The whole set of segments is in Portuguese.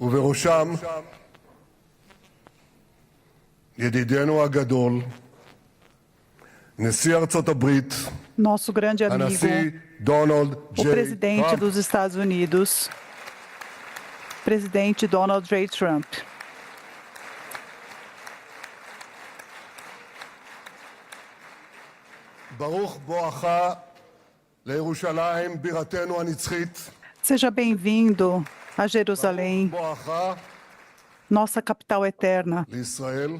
ובראשם ידידנו הגדול, נשיא ארצות הברית, nosso grande amigo, הנשיא דונלד o ג'יי presidente טראמפ. dos Estados Unidos, presidente Donald J. Trump. ברוך בואך לירושלים בירתנו הנצחית. Seja bem-vindo a Jerusalém, בואך nossa capital eterna. לישראל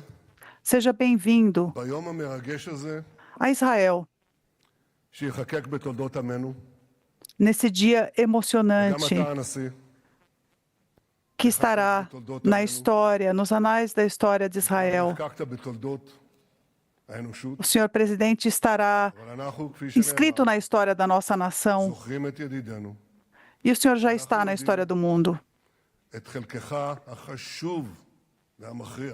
Seja bem-vindo ביום המרגש הזה, a Israel, שיחקק בתולדות עמנו. nesse dia גם emocionante אתה הנשיא, que estará na história, nos anais da história de Israel. נחקקת בתולדות האנושות, O senhor presidente estará אבל אנחנו, כפי inscrito שנאמר, na história da nossa nação זוכרים את ידידנו, e o senhor já está na história do mundo. את חלקך החשוב והמכריע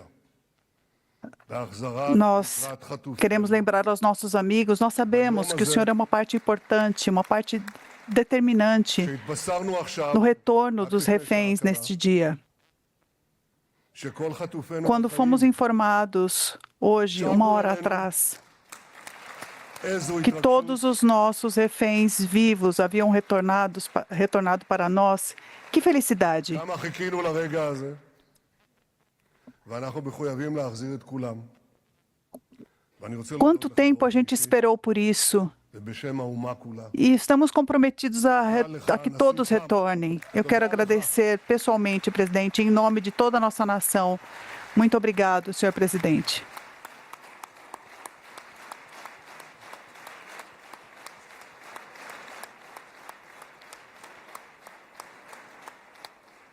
בהחזרת Nós יתרת חטופים. queremos lembrar aos nossos amigos, nós sabemos que o senhor é uma parte importante, uma parte determinante שהתבשרנו עכשיו, no retorno dos רק לפני reféns שעה neste dia. שכל חטופינו Quando fomos החיים informados hoje, uma hora atrás, העזו que התרגשות todos os nossos reféns vivos haviam retornado para nós, que felicidade! כמה חיכינו לרגע הזה, ואנחנו מחויבים להחזיר את כולם. ואני רוצה Quanto להודות לך tempo a gente אישית esperou por isso? ובשם האומה כולה. E estamos comprometidos a que todos retornem. Eu quero agradecer pessoalmente, presidente, em nome de toda a nossa nação. Muito obrigado, senhor presidente.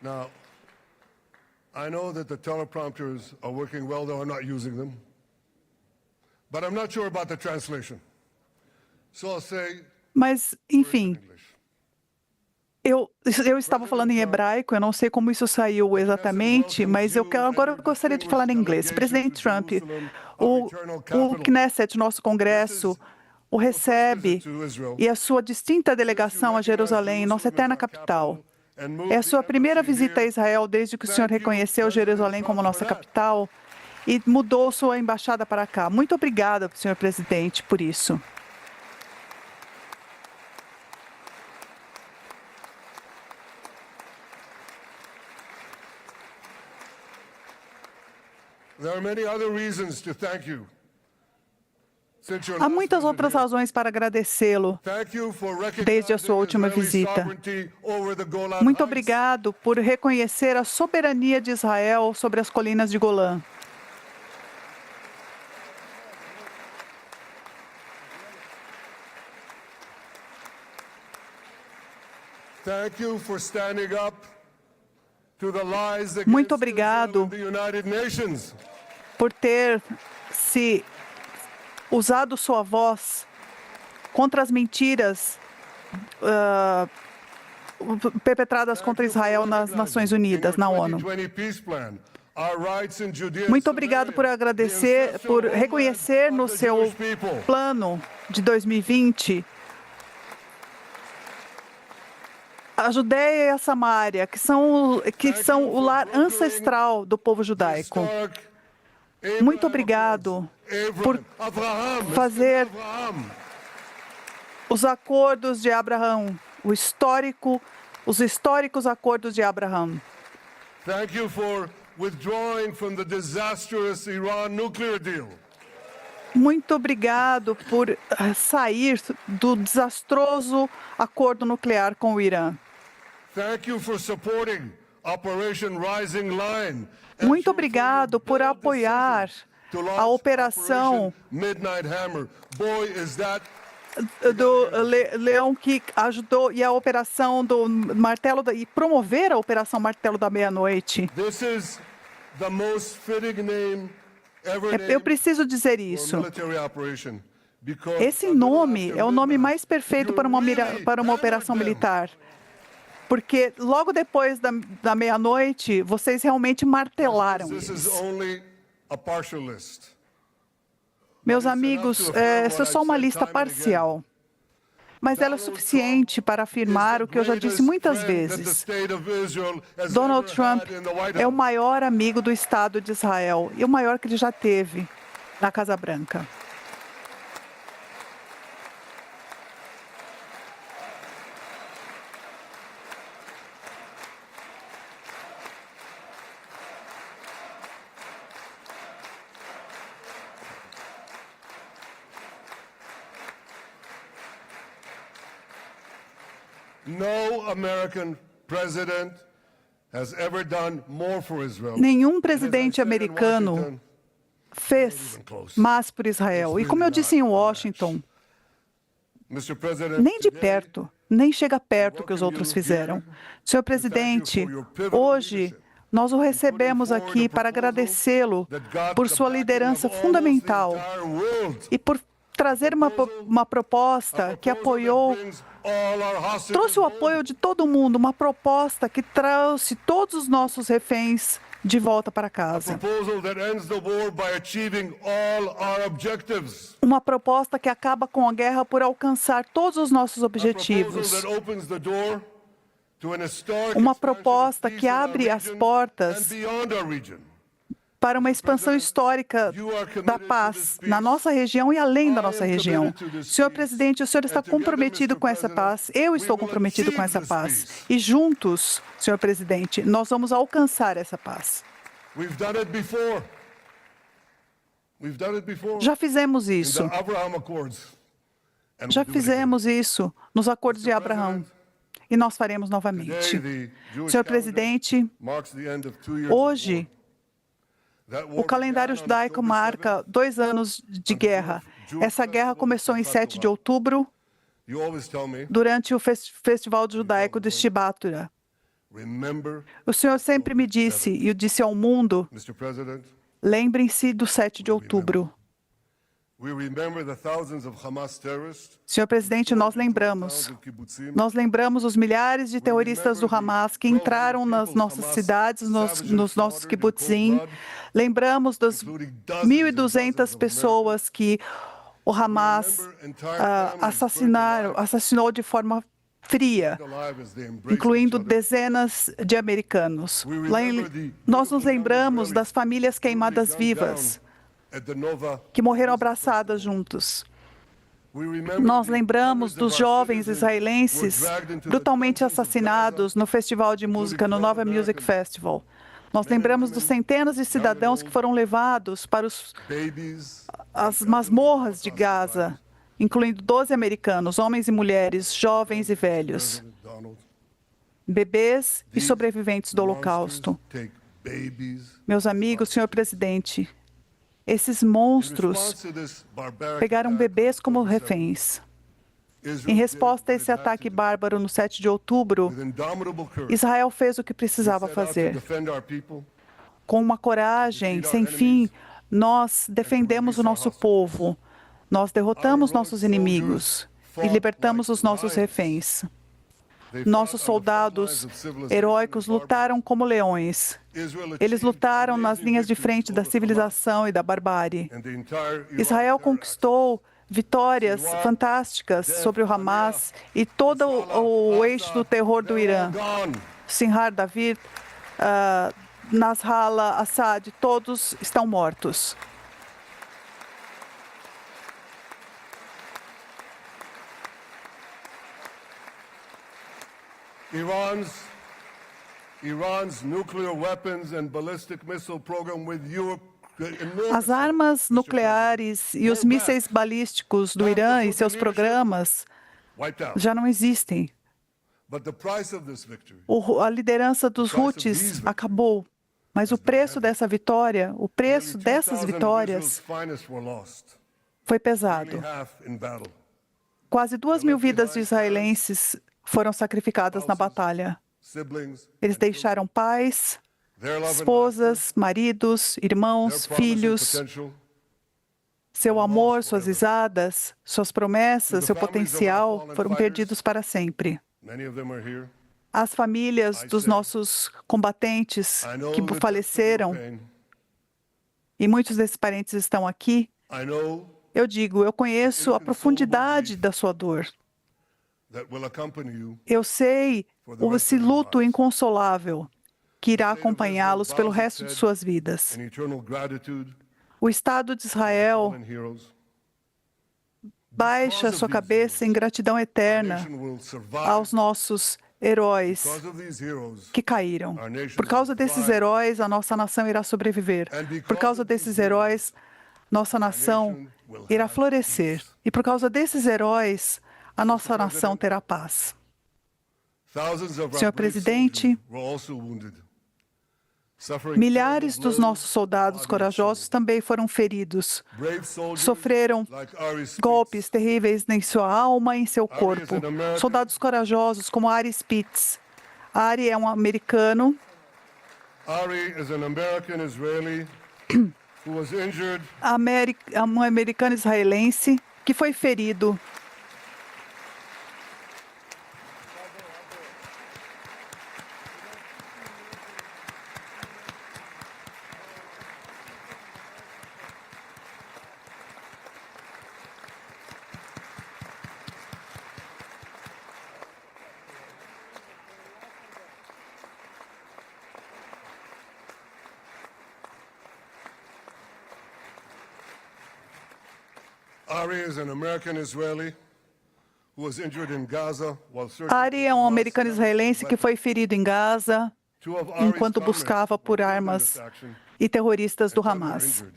Now, I know that the teleprompters are working well, though I'm not using them. But I'm not sure about the translation. So I'll say Mas, in enfim, English. eu estava falando em hebraico, eu não sei como isso saiu exatamente, mas agora eu gostaria de falar em inglês. Presidente Trump, o Knesset, nosso Congresso, o recebe e a sua distinta delegação a Jerusalém, nossa eterna capital. É a sua primeira visita a Israel desde que o senhor reconheceu Jerusalém como nossa capital e mudou sua embaixada para cá. Muito obrigada, senhor presidente, por isso. There are many other reasons to thank you. Since your Há last muitas visit outras here. razões para agradecê-lo. Thank you for Desde a sua última recognizing Israeli visita. sovereignty over the Golan Muito Heights. obrigado por reconhecer a soberania de Israel sobre as colinas de Golã. Thank you for standing up to the lies against Muito Israel obrigado in the United Nations. por ter se usado sua voz contra as mentiras perpetradas contra Israel nas Nações Unidas, na ONU. Muito obrigado por agradecer, por reconhecer no seu plano de 2020 a Judéia e a Samária, que são o lar ancestral do povo judaico. Muito obrigado por fazer os acordos de Abraão, os históricos acordos de Abraão. Thank you for withdrawing from the disastrous Iran nuclear deal. Muito obrigado por sair do desastroso acordo nuclear com o Irã. Thank you for supporting Operation Rising Lion. Muito obrigado por apoiar a operação Midnight Hammer. Boy, is that do Leão que ajudou e a operação do Martelo e promover a operação Martelo da Meia-Noite. this is the most fitting name ever Eu named preciso dizer for a isso. military operation. Because Esse a little nome after é o nome midnight, mais perfeito you para uma really operação hammered them. militar. Porque logo depois da meia-noite, vocês realmente martelaram This is eles. only a partial list. Meus amigos, essa é só uma lista parcial. mas ela é suficiente para afirmar o que eu já disse muitas vezes. Donald Trump é o maior amigo do Estado de Israel e o maior que ele já teve na Casa Branca. No American president has ever done more for Israel. Nenhum presidente americano fez mais por Israel. E como eu disse em Washington, Mr. President, nem de today, perto, nem chega perto do que os outros fizeram. Senhor presidente, hoje nós o recebemos aqui para agradecê-lo por sua liderança fundamental e por trazer uma proposta que apoiou, trouxe o apoio de todo mundo, uma proposta que trouxe todos os nossos reféns de volta para casa. Uma proposta que acaba com a guerra por alcançar todos os nossos objetivos. Uma proposta que abre as portas para uma expansão histórica da paz na nossa região e além da nossa região. Senhor presidente, o senhor está comprometido com essa paz, eu estou comprometido com essa paz. E juntos, senhor presidente, nós vamos alcançar essa paz. Já fizemos isso. Já fizemos isso nos acordos de Abraão. E nós faremos novamente. Senhor presidente, hoje, o calendário judaico marca 2 anos de guerra. Essa guerra começou em 7 de outubro, durante o Festival Judaico de Shibata. O senhor sempre me disse, e eu disse ao mundo, lembrem-se do 7 de outubro. Senhor presidente, nós lembramos os milhares de terroristas do Hamas que entraram nas nossas cidades, nos nossos kibbutzim. Lembramos das 1.200 pessoas que o Hamas assassinou de forma fria, incluindo dezenas de americanos. Nós nos lembramos das famílias queimadas vivas, que morreram abraçadas juntos. Nós lembramos dos jovens israelenses brutalmente assassinados no festival de música, no Nova Music Festival. Nós lembramos dos centenas de cidadãos que foram levados para as masmorras de Gaza, incluindo 12 americanos, homens e mulheres, jovens e velhos, bebês e sobreviventes do Holocausto. Meus amigos, senhor presidente, esses monstros pegaram bebês como reféns. Em resposta a esse ataque bárbaro no 7 de outubro, Israel fez o que precisava fazer. Com uma coragem sem fim, nós defendemos o nosso povo, nós derrotamos nossos inimigos e libertamos os nossos reféns. Nossos soldados heróicos lutaram como leões. Eles lutaram nas linhas de frente da civilização e da barbárie. Israel conquistou vitórias fantásticas sobre o Hamas e todo o eixo do terror do Irã. Sinhar David, Nasrallah, Assad, todos estão mortos. Iran's nuclear weapons and ballistic missile program with As armas nucleares e os mísseis balísticos do Irã e seus programas já não existem. A liderança dos Houthis acabou, mas o preço dessa vitória, o preço dessas vitórias foi pesado. Quase 2.000 vidas de israelenses foram sacrificadas na batalha. Eles deixaram pais, esposas, maridos, irmãos, filhos. Seu amor, suas risadas, suas promessas, seu potencial foram perdidos para sempre. As famílias dos nossos combatentes que faleceram, e muitos desses parentes estão aqui, eu digo, eu conheço a profundidade da sua dor. that will accompany you. Eu sei esse luto inconsolável que irá acompanhá-los pelo resto de suas vidas. In eternal gratitude O Estado de to Israel fallen heroes. baixa sua cabeça em gratidão Our eterna nation will survive. aos nossos heróis Because of these heroes, que caíram. Por causa desses heróis, a nossa nação irá sobreviver. Por causa desses heróis, nossa nação irá florescer. E por causa desses heróis, a nossa nação terá paz. thousands of our Senhor brave presidente, soldiers were also wounded. Suffering milhares terrible dos blows, nossos soldados body and corajosos também foram feridos. soul. Brave soldiers Sofreram like Ari Spitz, golpes terríveis em sua alma e em seu corpo. Soldados corajosos como Ari Spitz. Ari é um americano. Ari is an American Israeli who was injured Um americano israelense que foi ferido. Ari is an American Israeli who was injured in Gaza while searching Ari é um americano israelense que foi ferido em Gaza Two of Ari's enquanto comrades buscava por were killed in armas this action e terroristas do and were Hamas. injured.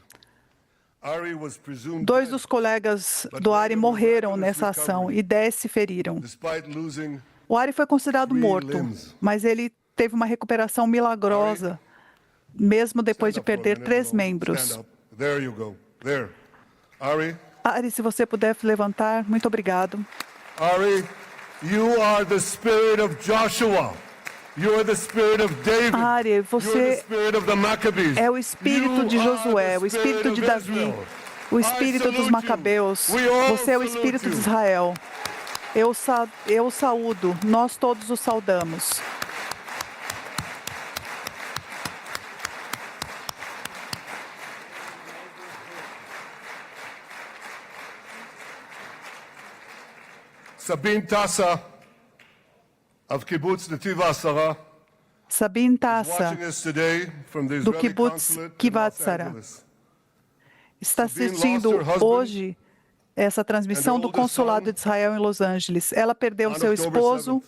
Ari was presumed Dois dead, dos colegas do Ari morreram nessa ação e 10 se feriram. despite losing O Ari foi considerado Three morto, limbs. mas ele teve uma recuperação milagrosa, mesmo depois de Stand up for a perder minute, 3 Stand membros. up. There you go. There. Ari, Ari, se você puder levantar, muito obrigado. Ari, you are the spirit of Joshua. You are the spirit of David. Ari, You are the você spirit of the Maccabees. é o espírito You de are Josué, the o espírito spirit de of Davi, Israel. o I espírito salute dos you. Macabeus. We all Você é o salute espírito de you. Israel. Eu saúdo, nós todos o saudamos. Sabine Tassa of Kibbutz Netiv HaSara Sabine Tassa watching us today from the do Israeli Kibbutz consulate in Kivat Los Sara Angeles. está Sabine assistindo lost her husband hoje essa transmissão and her do oldest consulado son de Israel em Los Angeles. Ela perdeu on seu October esposo, 7th.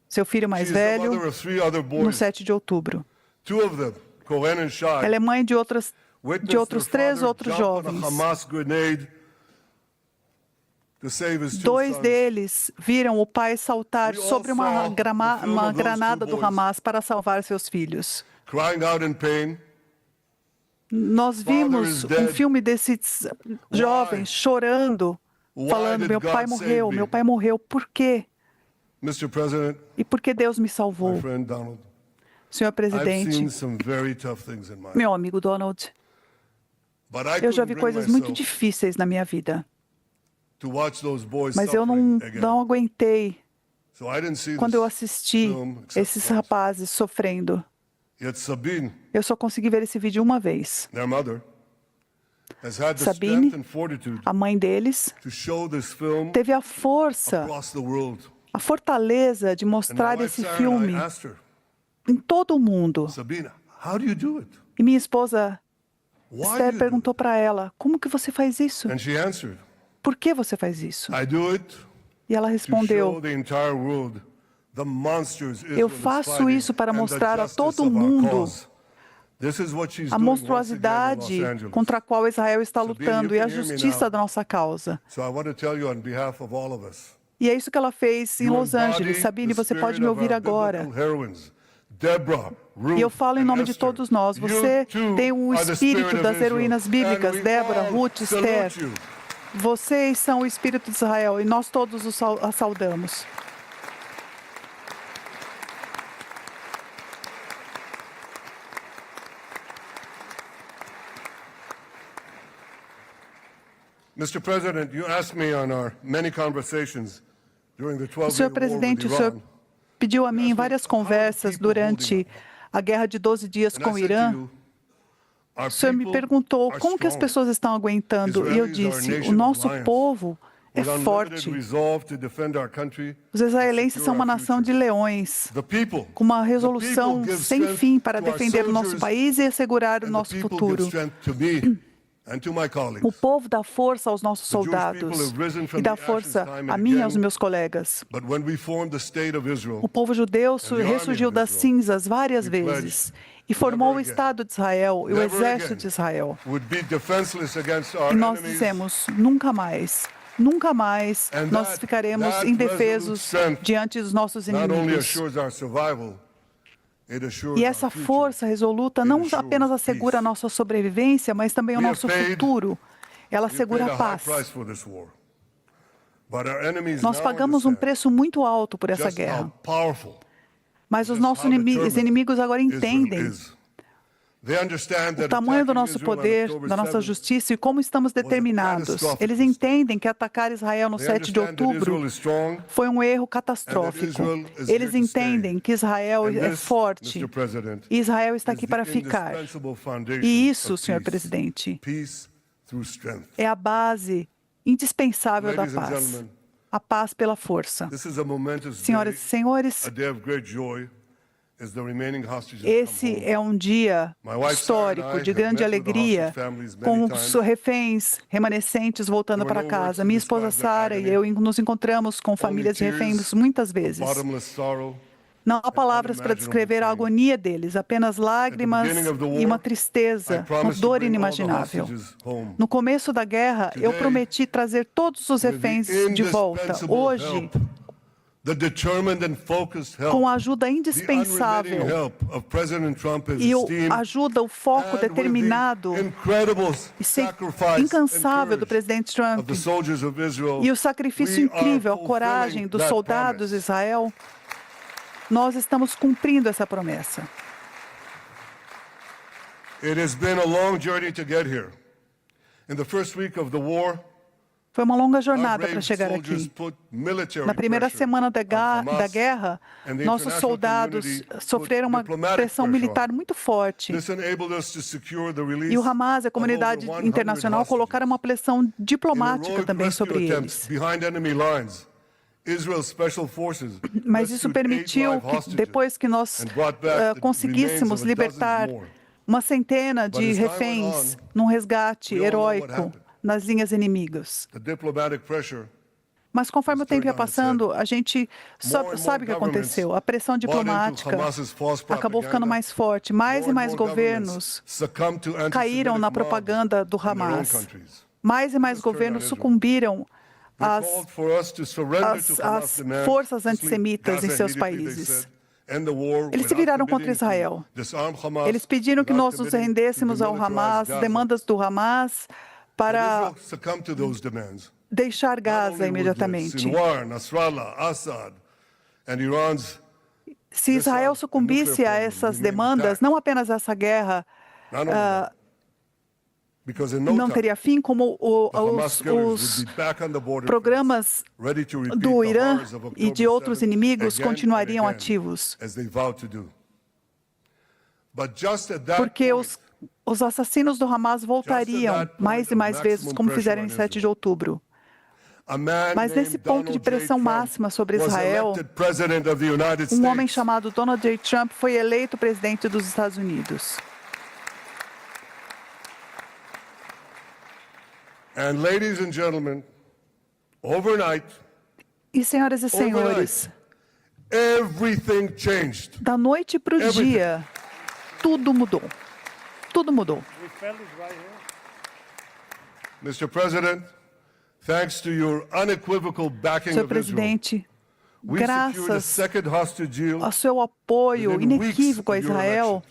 seu filho mais She is the velho, mother of 3 other no boys. 7 de outubro. 2 of them, Cohen and Shai, Ela é mãe de outros witnessed their 3 father outros jump on a jovens. Hamas grenade to save his 2 2 sons. deles viram o pai saltar We all sobre saw the film uma of those granada 2 do boys Hamas para salvar seus filhos. Crying out in pain. Nós vimos is dead. um filme desses jovens chorando, Why falando: did meu pai God save morreu, me?" meu pai morreu. Por quê? Mr. President, E por que Deus me my salvou? friend Donald, Senhor I've presidente, seen some very tough things in my life. meu amigo Donald, But I eu já couldn't vi bring coisas muito myself difíceis na minha vida, to watch those boys mas eu suffering não again. aguentei So I didn't see quando eu this assisti film except esses once. rapazes sofrendo. Yet Sabine, Eu só consegui ver esse vídeo uma vez. their mother, has had the Sabine, strength and fortitude a mãe deles, to show this film teve a força, across the world. a fortaleza de And my mostrar wife esse Sarah and filme I asked her, em todo o mundo. Sabina, how do you do it? E minha esposa Why do Esther you do perguntou it? para ela: como que você faz isso? And she answered, Por que você faz isso? I do it E ela to respondeu: show the entire world the monsters Israel eu is faço fighting isso para and the mostrar a justice todo of our mundo cause. This is what she's a doing once again in monstruosidade Los Angeles. contra a qual Israel está Sabine, lutando you e a can hear me justiça now. da nossa causa. So I want to tell you on behalf of all of us. E é isso que ela fez em You Los Angeles. embody Sabine, the você pode spirit me of ouvir our agora. biblical heroines, Deborah, Ruth, E eu falo em and nome de Esther. todos nós. You Você too tem o are the espírito spirit das of Israel. heroínas And bíblicas, we Débora, all Ruth, salute Esther. you. Vocês são o espírito de Israel e nós todos a saudamos. Mr. President, you asked me on our many conversations during the 12-year Senhor war presidente, with o senhor Iran, pediu a mim em várias conversas durante a guerra de 12 dias and I com o said to Irã. you, our O senhor me people perguntou are como que as strong. pessoas estão aguentando. E eu Israelis are a disse: o nation of nosso lions. povo é with unlimited forte. resolve to defend our country, Os israelenses secure são our uma nação future. de leões, The people, com uma the resolução people give sem strength fim para to our defender o nosso soldiers, país e assegurar o and the nosso people give futuro. strength to me and to my O colleagues. povo dá força aos nossos The Jewish people soldados have risen from e dá the ashes força time a and mim e aos again. meus colegas. But when we formed the state of Israel, O povo judeu the army ressurgiu of das Israel, cinzas várias we vezes pledged e formou o never again, Estado de Israel e o never Exército again de Israel. would be defenseless against our E nós enemies. dizemos, nunca mais And nós ficaremos that indefesos resolute strength diante dos nossos not only inimigos. assures our survival, it assures E our essa future. força resoluta It não assures apenas assegura a peace. nossa sobrevivência, mas também o We have nosso paid- futuro. Ela We paid assegura a a high paz. price for this war. But our enemies Nós now pagamos um understand preço muito alto por essa just guerra. how powerful, Mas os just nossos how determined inimigos agora Israel entendem is. They understand o that tamanho do attacking nosso Israel on poder, October da nossa 7th justiça e como estamos determinados. catastrophic Eles mistake. entendem que atacar Israel no They 7 de understand that Israel outubro is strong, foi um erro catastrófico. Israel is Eles here to stay. entendem que Israel And é this, forte Mr. President, e Israel está is aqui the para ficar. indispensable foundation E isso, of senhor peace. presidente, Peace through strength. é a base indispensável da Ladies and paz. gentlemen, A paz pela força. This is a momentous Senhoras e day, senhores, a day of great joy, as the remaining hostages esse come home. é um dia My wife, Sarah, and histórico I de have grande met with the alegria, hostage families many com times. os reféns remanescentes voltando There were para no casa. words to Minha esposa describe their Sara e agony. eu nos encontramos com famílias de tears reféns muitas of vezes. bottomless sorrow. Não há palavras para descrever a agonia deles, apenas lágrimas beginning of the war, e uma I tristeza, uma promised to dor bring all the inimaginável. hostages home. No começo da guerra, eu Today, prometi trazer todos os With reféns the de volta. indispensable Hoje, help, the determined and focused help, com a ajuda the unremitting indispensável help of President Trump, his e esteemed, ajuda, o foco and with the determinado incredible e sacrifice incansável and do courage presidente of Trump the soldiers of Israel, e o sacrifício we are incrível, a fulfilling coragem dos that soldados de promise. Israel, nós estamos cumprindo essa promessa. It has been a long journey to get here. In the first week of the war, Foi uma longa our jornada para brave chegar soldiers aqui. put military Na primeira pressure semana on Hamas, da guerra, and the nossos international soldados community put sofreram uma diplomatic pressão pressure militar on. muito forte. This enabled us to secure the release E o Hamas e a of comunidade over 100 internacional hostages. colocaram uma pressão In diplomática heroic também rescue sobre attempts eles. behind enemy lines, Israel's special forces Mas isso rescued 8 permitiu live que, hostages depois que nós and brought back the conseguíssemos remains of libertar dozens more. uma centena But de as time went reféns on, num resgate we all know what heróico happened. nas linhas inimigas. The diplomatic pressure Mas conforme o tempo ia passando, a gente more and sabe o que more aconteceu. A pressão bought into diplomática Hamas's false acabou ficando propaganda. mais forte. Mais More e and mais more governments governos succumbed to caíram anti-Semitic na mobs propaganda do in their own Hamas. countries. Mais e mais This turned on governos Israel. sucumbiram They às called for us to surrender to Hamas' as demands forças to leave antissemitas em Gaza seus immediately, they países. said, end the war Eles se without viraram contra committing to Israel. disarm Hamas, Eles pediram que without nós nos committing to rendêssemos ao demilitarize Hamas, Gaza. demandas do Hamas, And para Israel succumbed to those demands. deixar Not Gaza only would imediatamente. Sinwar, Nasrallah, Assad, and Iran's Se Israel missile and sucumbisse nuclear a program essas remained demandas, intact. não apenas essa guerra Not only that, because in no não time, teria fim, como the Hamas killers os would be back on the border programas ready to repeat do the Irã horrors of e de October outros 7th inimigos again and continuariam again, ativos. as they vowed to do. But just at that Porque point, os assassinos do Hamas voltariam that point mais e of mais vezes, maximum como pressure fizeram em on 7 de Israel, outubro. a man Mas nesse named ponto de Donald J. pressão Trump máxima sobre was Israel, elected president of the United um homem States. chamado Donald J. Trump foi eleito presidente dos Estados Unidos. And ladies and gentlemen, overnight, E, senhoras e senhores, everything changed. da noite para o Everything. dia, tudo mudou. Tudo mudou. Mr. President, thanks to your unequivocal backing Senhor of Israel, presidente, we secured a graças second hostage deal ao seu apoio within weeks inequívoco a of your Israel, election.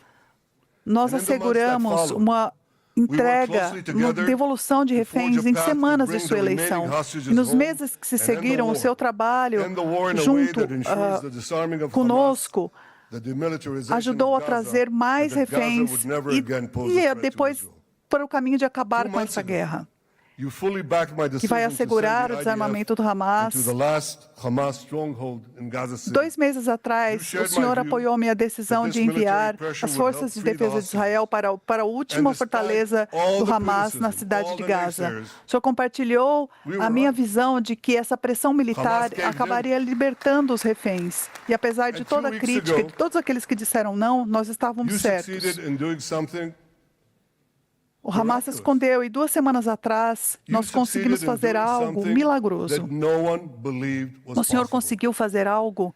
nós And in the months that asseguramos followed, uma entrega, closely uma together devolução de to forge reféns a em path to semanas de bring sua the remaining eleição. hostages E nos home meses que se and end the seguiram, o war. seu trabalho End the war in a way junto that ensures the disarming of Hamas, conosco the demilitarization ajudou a of Gaza, trazer mais and that Gaza reféns would never e again pose a threat to depois Israel. para o caminho de acabar 2 com months essa ago, guerra. You fully backed my que vai decision to send assegurar the o desarmamento do IDF Hamas. into the last Hamas stronghold in Gaza City. 2 meses atrás, o senhor apoiou minha decisão de enviar as forças de defesa de Israel para a última fortaleza do Hamas na cidade de Gaza. O senhor compartilhou a minha visão de que essa pressão militar acabaria libertando os reféns. E apesar de toda a crítica, de todos aqueles que disseram não, nós estávamos You certos. succeeded in doing something. O Hamas se escondeu e 2 semanas atrás nós conseguimos fazer algo milagroso. O senhor conseguiu fazer algo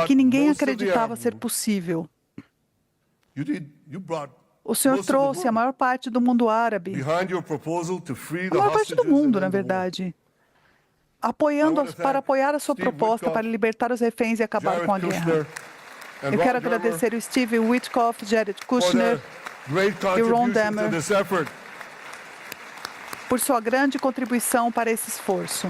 que ninguém acreditava ser possível. O senhor trouxe a maior parte do mundo árabe, a maior parte do mundo, na verdade, para apoiar a sua proposta para libertar os reféns e acabar com a guerra. Eu quero agradecer o Steve Witkoff, Jared Kushner e Ron Demmer por sua grande contribuição para esse esforço.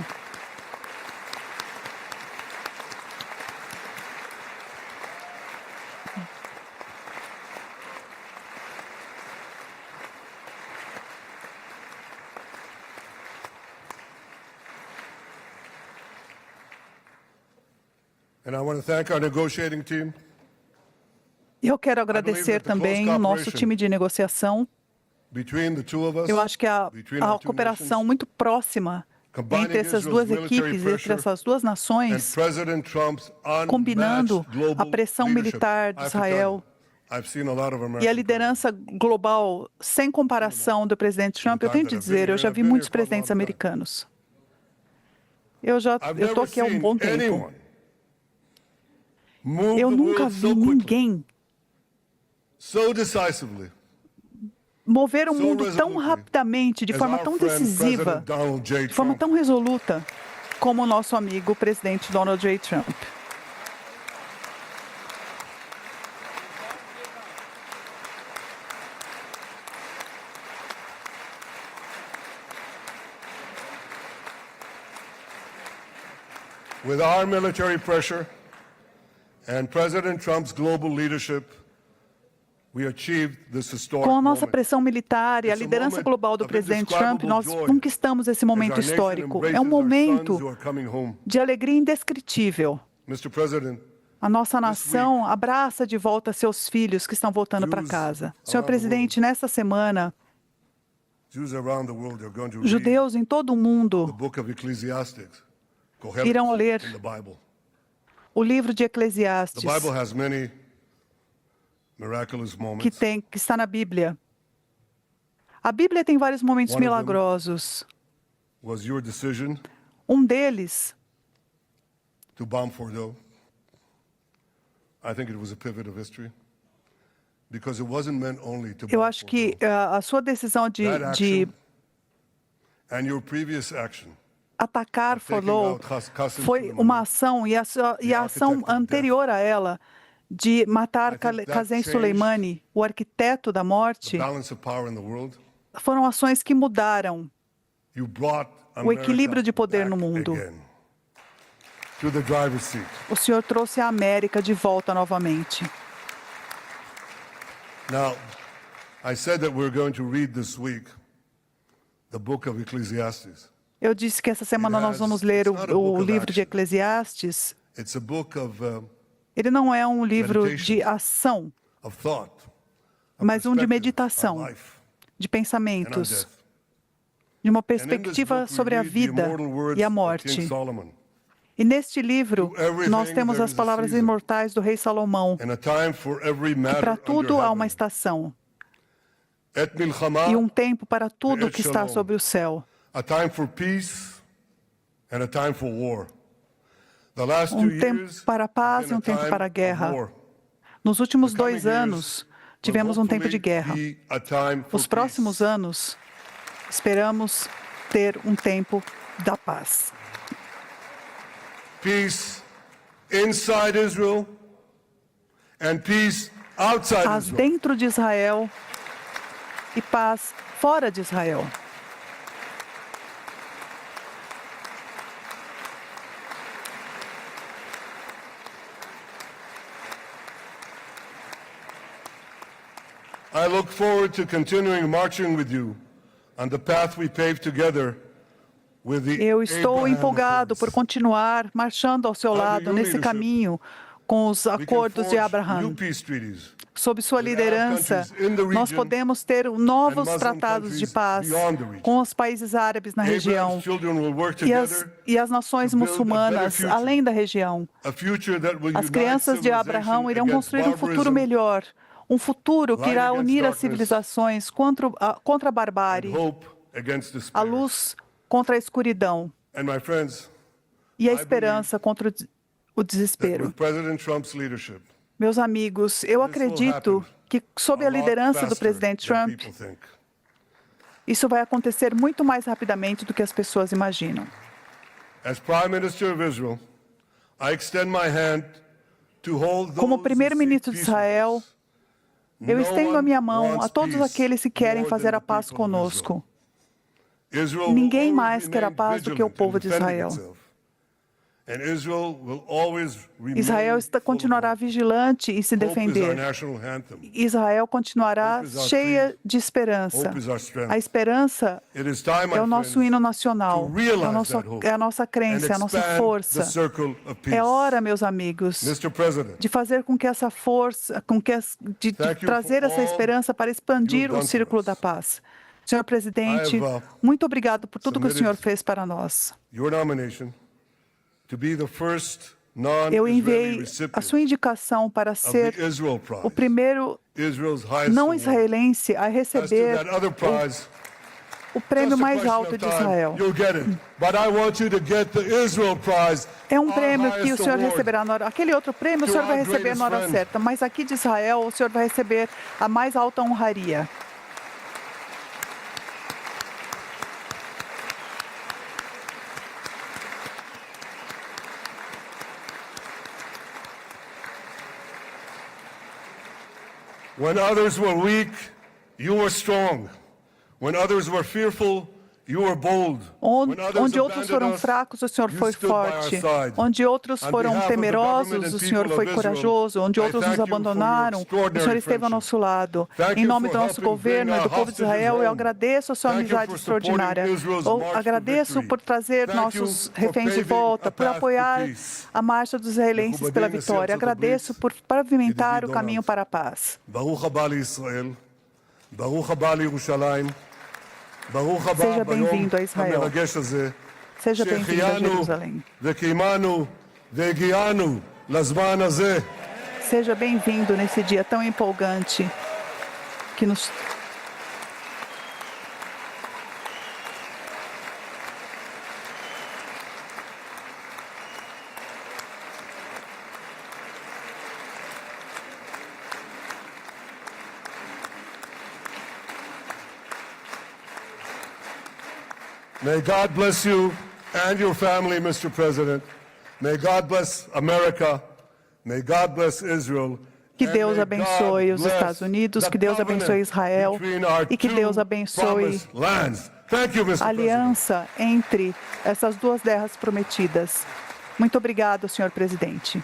And I want to thank our negotiating team. Eu quero agradecer também o nosso time de negociação. Eu acho que a cooperação muito próxima entre essas duas equipes, entre essas duas nações, combinando a pressão militar de Israel e a liderança global sem comparação do presidente Trump, eu tenho de dizer, eu já vi muitos presidentes americanos. Eu estou aqui há um bom tempo. Eu nunca vi ninguém mover o mundo tão rapidamente, de forma tão decisiva, de forma tão resoluta, como o nosso amigo, o presidente Donald J. Trump. With our military pressure and President Trump's global leadership, com a nossa pressão militar e a liderança global do presidente Trump, nós conquistamos esse momento histórico. É um momento de alegria indescritível. A nossa nação abraça de volta seus filhos que estão voltando para casa. Senhor presidente, nesta semana, judeus em todo o mundo irão ler o livro de Eclesiastes, que está na Bíblia. A Bíblia tem vários momentos milagrosos. Um deles eu acho que a sua decisão de atacar Fordow foi uma ação, e a ação anterior a ela, de matar Qasem Soleimani, o arquiteto da morte, foram ações que mudaram o equilíbrio de poder no mundo. O senhor trouxe a América de volta novamente. Now, I said that we're going to read this week the book of Ecclesiastes. Eu disse que essa semana nós vamos ler o livro de Eclesiastes. It's a book of ele não é um livro de ação, mas um de meditação, de pensamentos, de uma perspectiva sobre a vida e a morte. E neste livro, nós temos as palavras imortais do rei Salomão. E para tudo há uma estação. E um tempo para tudo que está sobre o céu. Um tempo para a paz e um tempo para a guerra. Nos últimos 2 anos, tivemos um tempo de guerra. Os próximos anos, esperamos ter um tempo da paz. Peace inside Israel and peace outside Paz Israel. dentro de Israel e paz fora de Israel. I look forward to continuing marching with you on the path we paved together Eu estou empolgado por continuar marchando ao seu lado nesse caminho com os acordos de Abraham. Sob sua liderança, nós podemos ter novos tratados de paz com os países árabes na região e as nações muçulmanas além da região. As crianças de Abraham irão construir um futuro melhor, um futuro que irá unir as civilizações contra a barbárie, a luz contra a escuridão e a esperança contra o desespero. Meus amigos, eu acredito que, sob a liderança do presidente Trump, isso vai acontecer muito mais rapidamente do que as pessoas imaginam. Como primeiro-ministro de Israel, eu estendo a minha mão a todos aqueles que querem fazer a paz conosco. Ninguém mais quer a paz do que o povo de Israel. Israel continuará vigilante e se defender. Israel continuará cheia de esperança. A esperança é o nosso hino nacional, é a nossa crença, é a nossa força. É hora, meus amigos, de fazer com que essa força, de trazer essa esperança para expandir o círculo da paz. Senhor presidente, muito obrigado por tudo que o senhor fez para nós. Eu enviei a sua indicação para ser o primeiro não israelense a receber o prêmio mais alto de Israel. É um prêmio que o senhor receberá na hora. Aquele outro prêmio o senhor vai receber na hora certa, mas aqui de Israel o senhor vai receber a mais alta honraria. When others were weak, you were strong. When others were fearful, you were bold. Onde outros foram fracos, o Senhor foi forte. Onde outros foram temerosos, o Senhor foi corajoso. Onde outros nos abandonaram, o Senhor esteve ao nosso lado. Em nome do nosso governo e do povo de Israel, eu agradeço a sua amizade extraordinária. Eu agradeço por trazer nossos reféns de volta, por apoiar a marcha dos israelenses pela vitória. Agradeço por pavimentar o caminho para a paz. Baruch haba liYisrael. Baruch haba liYerushalayim. Seja bem-vindo a Israel. Seja bem-vindo a Jerusalém. Seja bem-vindo nesse dia tão empolgante que nos... May God bless you and your family, Mr. President. May God bless America. May God bless Israel. Que Deus abençoe os Estados Unidos, que Deus abençoe Israel e que Deus abençoe a aliança entre essas duas terras prometidas. Muito obrigado, senhor presidente.